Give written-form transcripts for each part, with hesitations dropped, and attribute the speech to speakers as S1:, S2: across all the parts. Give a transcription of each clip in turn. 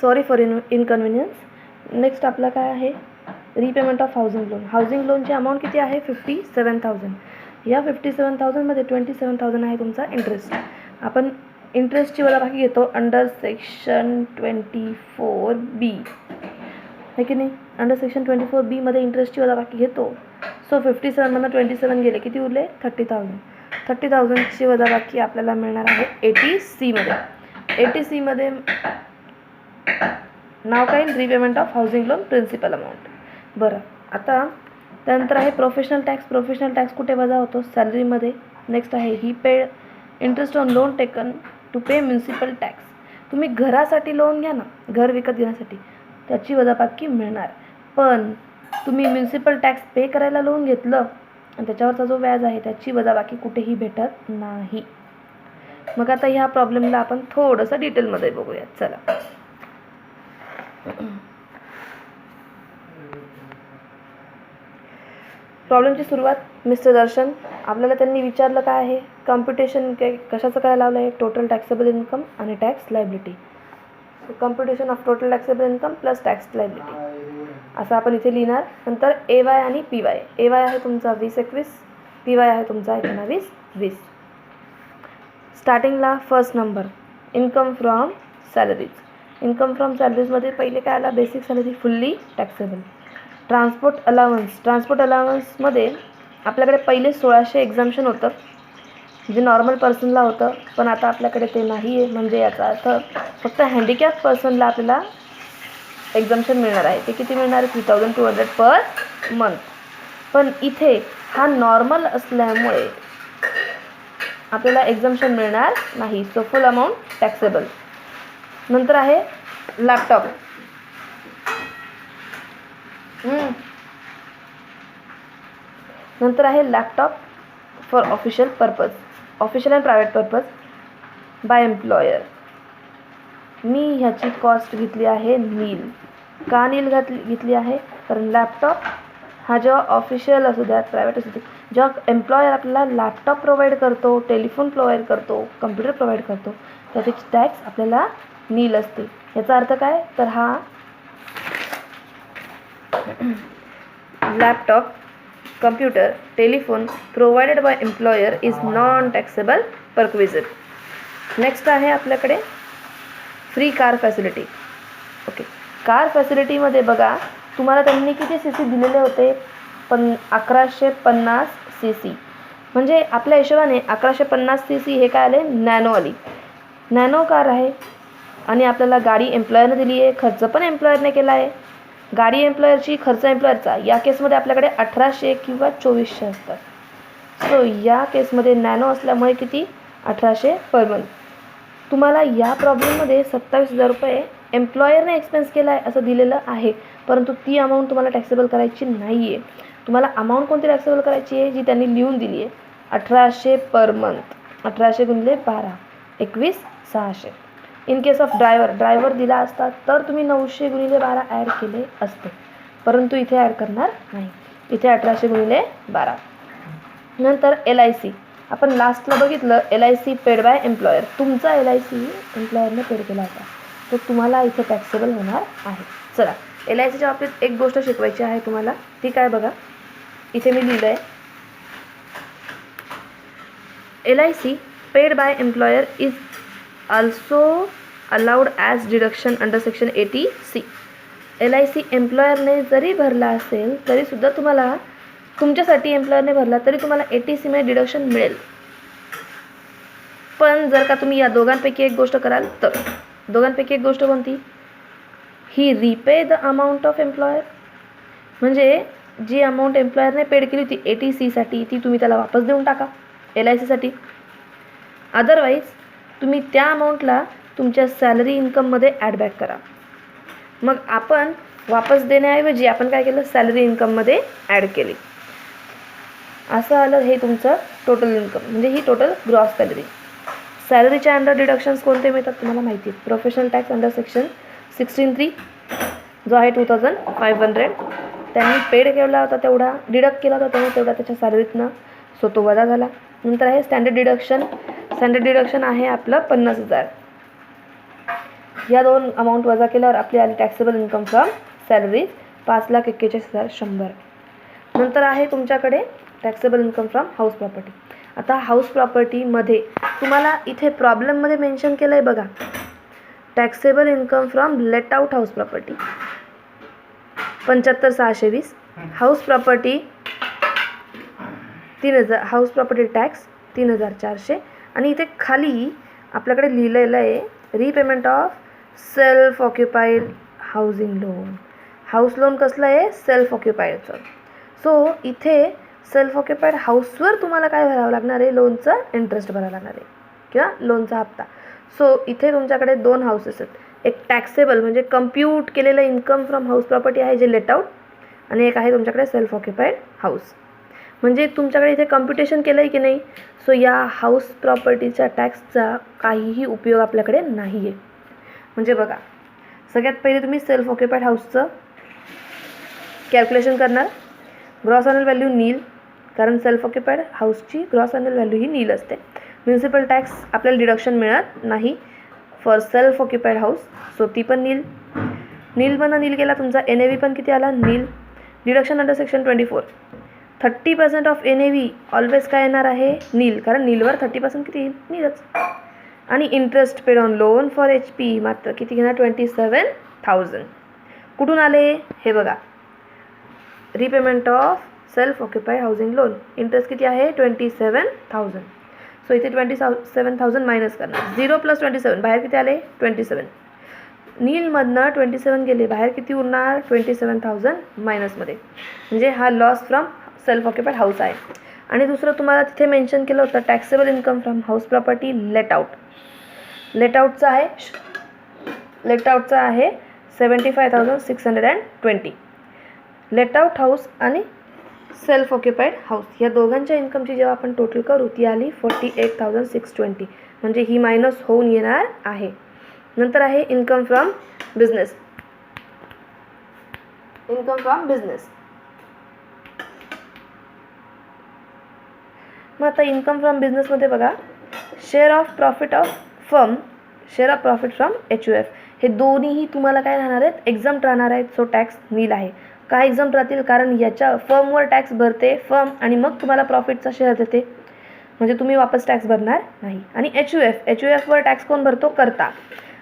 S1: Sorry for inconvenience. Next आपला काय आहे, repayment of housing loan. Housing लोनची अमाऊंट किती आहे, 57,000. या 57,000मध्ये 27,000 आहे तुमचा इंटरेस्ट. आपण इंटरेस्टची वजाबाकी घेतो अंडर सेक्शन 24B, आहे की नाही. अंडर सेक्शन 24B मध्ये इंटरेस्टची वजाबाकी घेतो. सो 57मधून 27 गेले, किती उरले, 30,000. 30,000ची वजाबाकी आपल्याला मिळणार आहे 80C मध्ये. 80C मध्ये नाव काय, repayment of housing loan principal amount. बरं, आता त्यानंतर आहे प्रोफेशनल टॅक्स. प्रोफेशनल टॅक्स कुठे वजा होतो, सॅलरीमध्ये. नेक्स्ट आहे ही paid interest on loan taken to pay municipal tax. तुम्ही घरासाठी लोन घ्या ना, घर विकत घेण्यासाठी, त्याची वजाबाकी मिळणार. पण तुम्ही म्युन्सिपल टॅक्स पे करायला लोन घेतलं आणि त्याच्यावरचा जो व्याज आहे त्याची वजाबाकी कुठेही भेटत नाही. मग आता ह्या प्रॉब्लेमला आपण थोडंसं डिटेलमध्ये बघूयात. चला, प्रॉब्लेमची सुरुवात. मिस्टर दर्शन, आपल्याला त्यांनी विचारलं काय आहे, कम्प्युटेशन कशाचं काय लावलं आहे, टोटल टॅक्सेबल इन्कम आणि tax liability. Computation of total taxable income plus tax liability असं आपण इथे लिहिणार. नंतर AY आणि PY. AY आहे तुमचा 20-21, PY आहे तुमचा 19-20. स्टार्टिंगला first number income from salaries. Income from सॅलरीजमध्ये पहिले काय आला, basic salary fully taxable. Transport allowance. Transport अलाउन्समध्ये आपल्याकडे पहिले 1600 एक्झाम्शन होतं, जे नॉर्मल पर्सनला होतं, पण आता आपल्याकडे ते नाही आहे. म्हणजे याचा अर्थ फक्त हँडिकॅप पर्सनला आपल्याला एक्झाम्शन मिळणार आहे. ते किती मिळणार आहे, 3,200 पर मंथ. पण इथे हा नॉर्मल असल्यामुळे आपल्याला एक्झाम्शन मिळणार नाही. So full amount taxable. नंतर आहे लॅपटॉप. नंतर आहे laptop for official purpose, official and private purpose by employer. मी ह्याची कॉस्ट घेतली आहे नील. का नील घेतली आहे, कारण लॅपटॉप हा जेव्हा ऑफिशियल असू द्यात प्रायव्हेट असू द्यात, जेव्हा एम्प्लॉयर आपल्याला लॅपटॉप प्रोव्हाइड करतो, टेलिफोन प्रोव्हाइड करतो, कम्प्युटर प्रोव्हाइड करतो, तर त्याची टॅक्स आपल्याला नील असते. याचा अर्थ काय, तर हा laptop, computer, telephone provided by employer is non taxable perquisite. Next आहे आपल्याकडे free car facility. Okay, car फॅसिलिटीमध्ये बघा तुम्हाला त्यांनी किती CC दिलेले होते, 1150 CC. म्हणजे आपल्या हिशोबाने 1150 CC हे काय आले, नॅनो आली. नॅनो कार आहे आणि आपल्याला गाडी एम्प्लॉयरने दिली आहे, खर्च पण एम्प्लॉयरने केला आहे. गाडी एम्प्लॉयरची, खर्च एम्प्लॉयरचा. या केसमध्ये आपल्याकडे 1800 किंवा 2400 असतात. सो या केसमध्ये नॅनो असल्यामुळे किती, 1800 पर मंथ. तुम्हाला या प्रॉब्लेममध्ये 27,000 रुपये एम्प्लॉयरने एक्सपेन्स केला आहे असं दिलेलं आहे, परंतु ती अमाऊंट तुम्हाला टॅक्सेबल करायची नाही आहे. तुम्हाला अमाऊंट कोणती टॅक्सेबल करायची आहे, जी त्यांनी लिहून दिली आहे, 1800 पर मंथ. 1800 गुणिले 12, 21,600. इन केस ऑफ ड्रायव्हर दिला असता तर तुम्ही 900 गुणिले 12 ॲड केले असते, परंतु इथे ॲड करणार नाही. इथे 1800 गुणिले 12. नंतर LIC. आपण लास्टला बघितलं LIC पेड बाय एम्प्लॉयर. तुमचा LIC एम्प्लॉयरने पेड केला होता, तो तुम्हाला इथे टॅक्सेबल होणार आहे. चला, LICच्या बाबतीत एक गोष्ट शिकवायची आहे तुम्हाला, ती काय बघा, इथे मी लिहिलं आहे, LIC paid by employer is also allowed as deduction under section 80C. LIC एम्प्लॉयरने जरी भरला असेल तरी सुद्धा तुम्हाला, तुमच्यासाठी एम्प्लॉयरने भरला तरी तुम्हाला 80C मध्ये डिडक्शन मिळेल. पण जर का तुम्ही या दोघांपैकी एक गोष्ट कराल तर, दोघांपैकी एक गोष्ट कोणती, ही repay the amount of employer. म्हणजे जी अमाऊंट एम्प्लॉयरने पेड केली होती 80C साठी, ती तुम्ही त्याला वापस देऊन टाका LIC साठी. अदरवाईज तुम्ही त्या अमाऊंटला तुमच्या सॅलरी इन्कममध्ये ॲड बॅक करा. मग आपण वापस देण्याऐवजी आपण काय केलं, सॅलरी इन्कममध्ये ॲड केली. असं आलं हे तुमचं टोटल इन्कम, म्हणजे ही टोटल ग्रॉस सॅलरी. सॅलरीच्या अंडर डिडक्शन्स कोणते मिळतात तुम्हाला माहिती आहे. प्रोफेशनल टॅक्स अंडर सेक्शन 16(3) जो आहे 2,500. त्यांनी पेड केला होता तेवढा, डिडक्ट केला होता त्यामुळे तेवढा त्याच्या सॅलरीतनं, सो तो वजा झाला. नंतर आहे स्टँडर्ड डिडक्शन. स्टँडर्ड डिडक्शन आहे आपलं 50,000. या दोन अमाऊंट वजा केल्यावर आपली आली टॅक्सेबल इन्कम फ्रॉम सॅलरीज 5,41,100. नंतर आहे तुमच्याकडे taxable income from house property. आता हाऊस प्रॉपर्टीमध्ये तुम्हाला इथे प्रॉब्लेममध्ये मेन्शन केलं आहे बघा, taxable income from late out house property 75,620. House property 3,000, house property tax 3,400. आणि इथे खाली आपल्याकडे लिहिलेलं आहे repayment of self occupied housing loan. House loan कसलं आहे? सेल्फ ऑक्युपाईडचं. सो इथे सेल्फ ऑक्युपाईड हाऊसवर तुम्हाला काय भरावं लागणार आहे? लोनचा इंटरेस्ट भरावा लागणार आहे किंवा लोनचा हप्ता. सो इथे तुमच्याकडे 2 हाऊसेस आहेत. एक टॅक्सेबल म्हणजे कम्प्यूट केलेलं इन्कम फ्रॉम हाऊस प्रॉपर्टी आहे जे लेट आउट, आणि एक आहे तुमच्याकडे सेल्फ ऑक्युपाईड हाऊस. म्हणजे तुमच्याकडे इथे कम्प्युटेशन केलं आहे की नाही? सो या हाऊस प्रॉपर्टीच्या टॅक्सचा काहीही उपयोग आपल्याकडे नाही आहे. म्हणजे बघा, सगळ्यात पहिले तुम्ही सेल्फ ऑक्युपाईड हाऊसचं कॅल्क्युलेशन करणार. ग्रॉस अॅन्युअल व्हॅल्यू नील, कारण सेल्फ ऑक्युपाईड हाऊसची ग्रॉस अॅन्युअल व्हॅल्यू ही नील असते. म्युन्सिपल टॅक्स आपल्याला डिडक्शन मिळत नाही for self occupied house, so ती पण नील. नीलमधनं नील गेला तुमचा NAV पण किती आला? Nil. Deduction under section 24 30% of NAV always काय येणार आहे? नील, कारण नीलवर 30% किती येईल? नीलच. आणि interest paid on loan for HP मात्र किती घेणार? 27,000. कुठून आले? हे बघा, repayment of self occupied housing loan. Interest किती आहे? 27,000. सो इथे 27,000 मायनस करणार. 0 + 27 बाहेर किती आले? 27. नीलमधनं 27 गेले, बाहेर किती उरणार? 27,000 मायनसमध्ये. म्हणजे हा loss from self occupied house आहे. आणि दुसरं तुम्हाला तिथे मेन्शन केलं होतं taxable income from house property let out. Let आउटचा आहे 75,620. लेट आउट हाऊस आणि सेल्फ ऑक्युपाईड हाऊस या दोघांच्या इन्कमची जेव्हा आपण टोटल करू ती आली 48,620. म्हणजे ही मायनस होऊन येणार आहे. नंतर आहे income from business. Income from business, मग आता इन्कम फ्रॉम बिझनेसमध्ये बघा, share of profit of firm, share of profit from HUF हे दोन्हीही तुम्हाला काय राहणार आहेत? एक्झम्प्ट राहणार आहेत. सो टॅक्स नील आहे. काय एक्झम्प्ट राहतील? कारण याच्या फर्मवर टॅक्स भरते फर्म आणि मग तुम्हाला प्रॉफिटचा शेअर देते, म्हणजे तुम्ही वापस टॅक्स भरणार नाही. आणि HUFवर टॅक्स कोण भरतो? करता,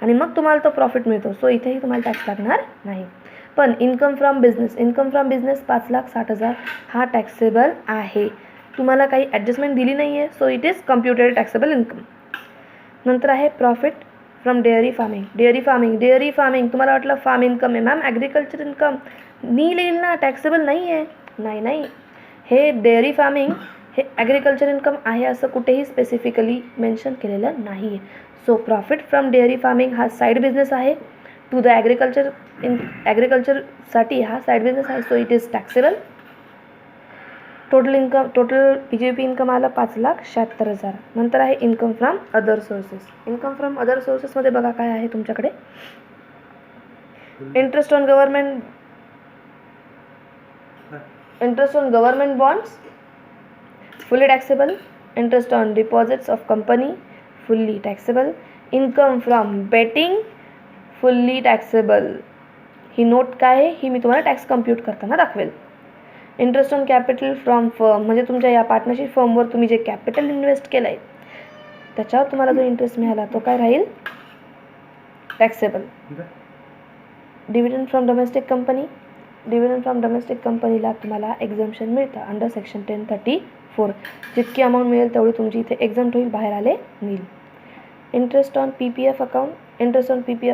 S1: आणि मग तुम्हाला तो प्रॉफिट मिळतो. सो इथेही तुम्हाला टॅक्स लागणार नाही. पण इन्कम फ्रॉम बिझनेस 5,60,000 हा टॅक्सेबल आहे. तुम्हाला काही ॲडजस्टमेंट दिली नाही आहे, so it is computed taxable income. नंतर आहे profit from dairy farming. Dairy farming तुम्हाला वाटलं फार्म इन्कम आहे मॅम, ॲग्रिकल्चर इन्कम नील येईल ना, टॅक्सेबल नाही आहे. नाही, हे डेअरी फार्मिंग हे ॲग्रिकल्चर इन्कम आहे असं कुठेही स्पेसिफिकली मेन्शन केलेलं नाही आहे. So profit from dairy farming हा साईड बिझनेस आहे टू द ॲग्रिकल्चरसाठी हा साईड बिझनेस आहे. So it is taxable. Total PGP income आलं 5,76,000. नंतर आहे income from other sources. Income from other सोर्सेसमध्ये बघा काय आहे तुमच्याकडे? Interest on government bonds fully taxable. Interest on deposits of company fully taxable. Income from betting fully taxable. ही note काय आहे? ही मी तुम्हाला टॅक्स कम्प्यूट करताना दाखवेल. Interest on capital from firm म्हणजे तुमच्या या पार्टनरशिप फर्मवर तुम्ही जे कॅपिटल इन्व्हेस्ट केलं आहे त्याच्यावर तुम्हाला जो इंटरेस्ट मिळाला तो काय राहील? टॅक्सेबल. डिव्हिडंड फ्रॉम डोमेस्टिक कंपनीला तुम्हाला एक्झम्पशन मिळतं अंडर सेक्शन 1034. जितकी अमाऊंट मिळेल तेवढी तुमची इथे एक्झम्प्ट होईल, बाहेर आले nil. Interest on PPF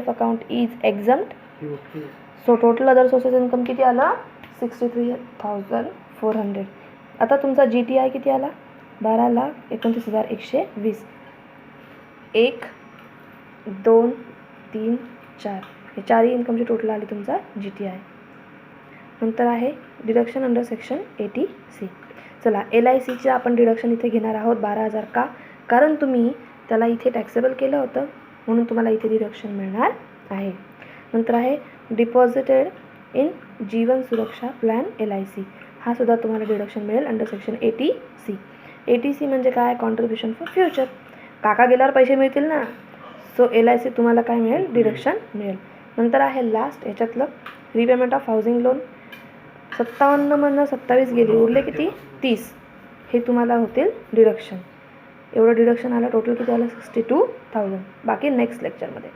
S1: account is exempt. So total other sources income किती आला? 63,400. आता तुमचा GTI किती आला? 12,29,120. 1, 2, 3, 4 हे चारही इन्कमची टोटल आली तुमचा GTI. नंतर आहे डिडक्शन अंडर सेक्शन 80C. चला, LICचे आपण डिडक्शन इथे घेणार आहोत 12,000. का? कारण तुम्ही त्याला इथे टॅक्सेबल केलं होतं म्हणून तुम्हाला इथे डिडक्शन मिळणार आहे. नंतर आहे डिपॉझिटेड इन जीवन सुरक्षा प्लॅन LIC. हा सुद्धा तुम्हाला डिडक्शन मिळेल अंडर सेक्शन 80C. 80C म्हणजे काय? Contribution for future. काका गेल्यावर पैसे मिळतील ना, सो LIC तुम्हाला काय मिळेल, डिडक्शन मिळेल. नंतर आहे लास्ट याच्यातलं रिपेमेंट ऑफ हाऊसिंग लोन. 57मधनं 27 गेली, उरले किती 30. हे तुम्हाला होतील डिडक्शन. एवढं डिडक्शन आलं, टोटल किती आलं 62,000. बाकी नेक्स्ट लेक्चरमध्ये.